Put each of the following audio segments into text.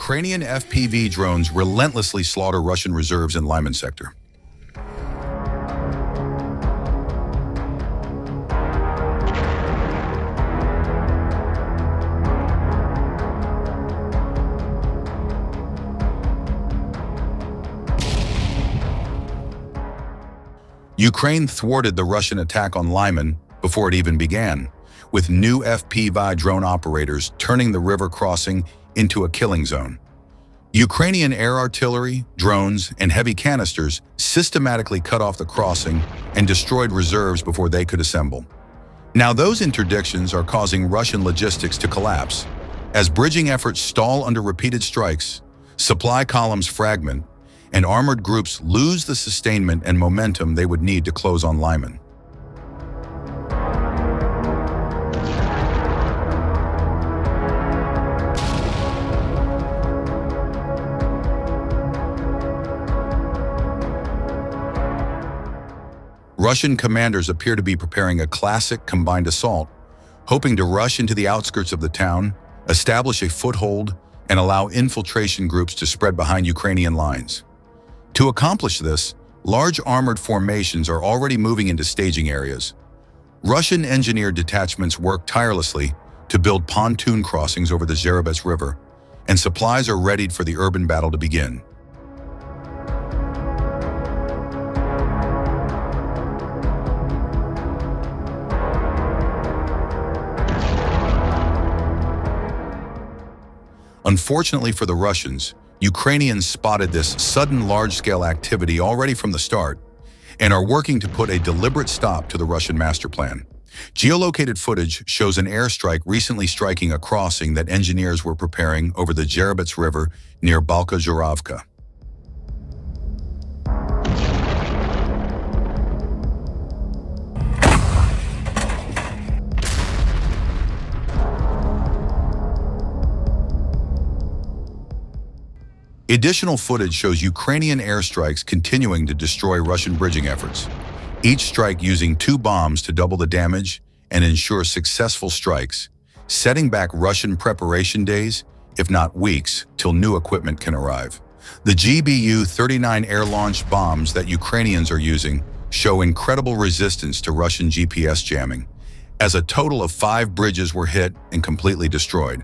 Ukrainian FPV drones relentlessly slaughter Russian reserves in Lyman sector. Ukraine thwarted the Russian attack on Lyman before it even began, with new FPV drone operators turning the river crossing into a killing zone. Ukrainian air artillery, drones, and heavy canisters systematically cut off the crossing and destroyed reserves before they could assemble. Now those interdictions are causing Russian logistics to collapse. As bridging efforts stall under repeated strikes, supply columns fragment, and armored groups lose the sustainment and momentum they would need to close on Lyman. Russian commanders appear to be preparing a classic combined assault, hoping to rush into the outskirts of the town, establish a foothold, and allow infiltration groups to spread behind Ukrainian lines. To accomplish this, large armored formations are already moving into staging areas. Russian engineered detachments work tirelessly to build pontoon crossings over the Zherebets River, and supplies are readied for the urban battle to begin. Unfortunately for the Russians, Ukrainians spotted this sudden large-scale activity already from the start and are working to put a deliberate stop to the Russian master plan. Geolocated footage shows an airstrike recently striking a crossing that engineers were preparing over the Zherebets River near Balka-Zhuravka. Additional footage shows Ukrainian airstrikes continuing to destroy Russian bridging efforts, each strike using 2 bombs to double the damage and ensure successful strikes, setting back Russian preparation days, if not weeks, till new equipment can arrive. The GBU-39 air-launched bombs that Ukrainians are using show incredible resistance to Russian GPS jamming, as a total of 5 bridges were hit and completely destroyed.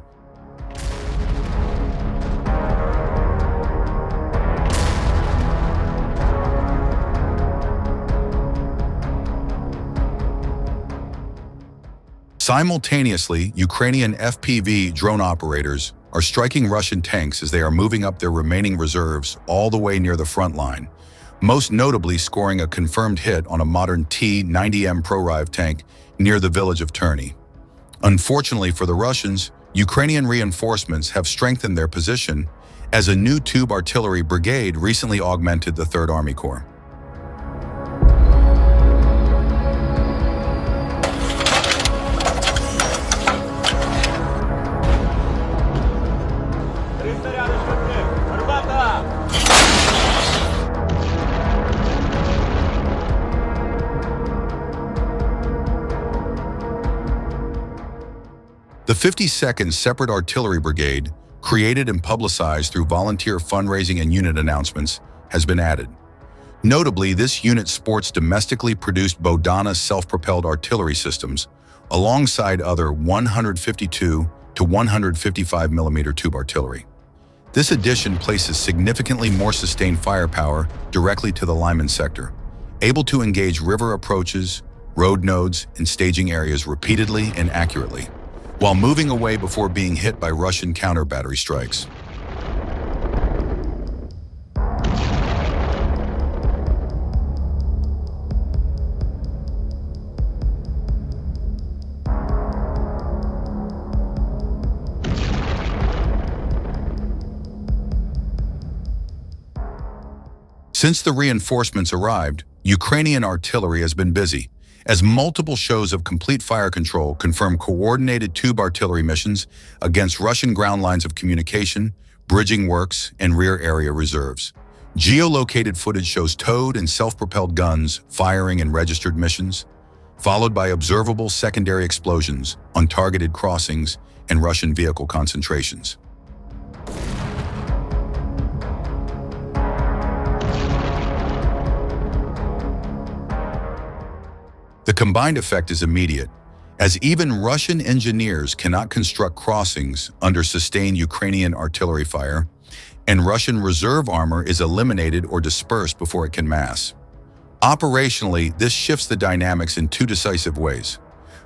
Simultaneously, Ukrainian FPV drone operators are striking Russian tanks as they are moving up their remaining reserves all the way near the front line, most notably scoring a confirmed hit on a modern T-90M Proryv tank near the village of Terny. Unfortunately for the Russians, Ukrainian reinforcements have strengthened their position as a new tube artillery brigade recently augmented the 3rd Army Corps. The 52nd Separate Artillery Brigade, created and publicized through volunteer fundraising and unit announcements, has been added. Notably, this unit sports domestically produced Bodana self-propelled artillery systems, alongside other 152 to 155 mm tube artillery. This addition places significantly more sustained firepower directly to the Lyman sector, able to engage river approaches, road nodes, and staging areas repeatedly and accurately, while moving away before being hit by Russian counter-battery strikes. Since the reinforcements arrived, Ukrainian artillery has been busy, as multiple shows of complete fire control confirm coordinated tube artillery missions against Russian ground lines of communication, bridging works, and rear area reserves. Geolocated footage shows towed and self-propelled guns firing in registered missions, followed by observable secondary explosions on targeted crossings and Russian vehicle concentrations. The combined effect is immediate, as even Russian engineers cannot construct crossings under sustained Ukrainian artillery fire, and Russian reserve armor is eliminated or dispersed before it can mass. Operationally, this shifts the dynamics in two decisive ways.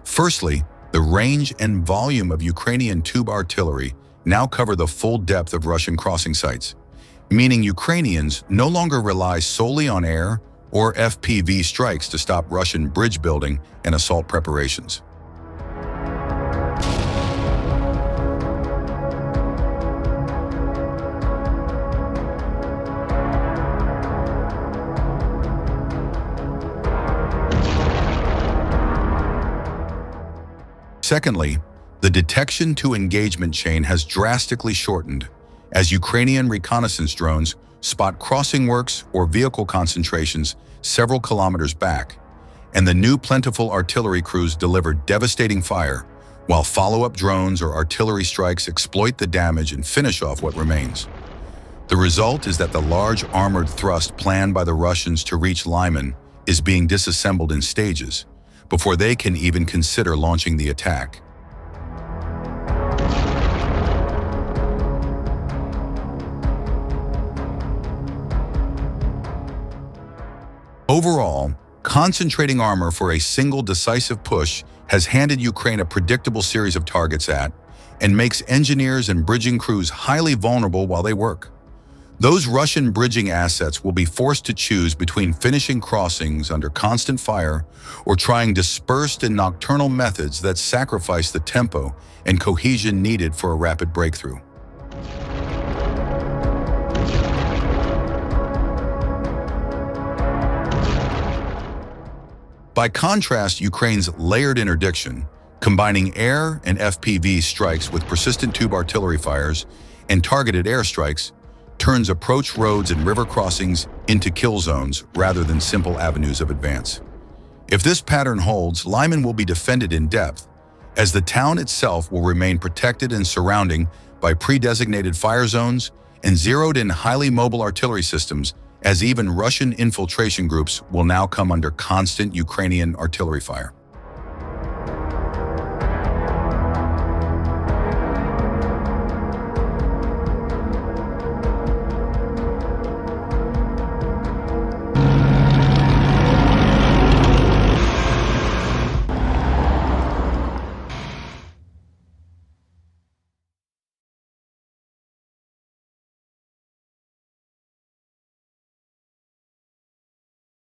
Firstly, the range and volume of Ukrainian tube artillery now cover the full depth of Russian crossing sites, meaning Ukrainians no longer rely solely on air or FPV strikes to stop Russian bridge building and assault preparations. Secondly, the detection to engagement chain has drastically shortened as Ukrainian reconnaissance drones spot crossing works or vehicle concentrations several kilometers back, and the new plentiful artillery crews deliver devastating fire, while follow-up drones or artillery strikes exploit the damage and finish off what remains. The result is that the large armored thrust planned by the Russians to reach Lyman is being disassembled in stages before they can even consider launching the attack. Overall, concentrating armor for a single decisive push has handed Ukraine a predictable series of targets at, and makes engineers and bridging crews highly vulnerable while they work. Those Russian bridging assets will be forced to choose between finishing crossings under constant fire or trying dispersed and nocturnal methods that sacrifice the tempo and cohesion needed for a rapid breakthrough. By contrast, Ukraine's layered interdiction, combining air and FPV strikes with persistent tube artillery fires and targeted airstrikes, turns approach roads and river crossings into kill zones rather than simple avenues of advance. If this pattern holds, Lyman will be defended in depth, as the town itself will remain protected and surrounding by pre-designated fire zones and zeroed-in highly mobile artillery systems, as even Russian infiltration groups will now come under constant Ukrainian artillery fire.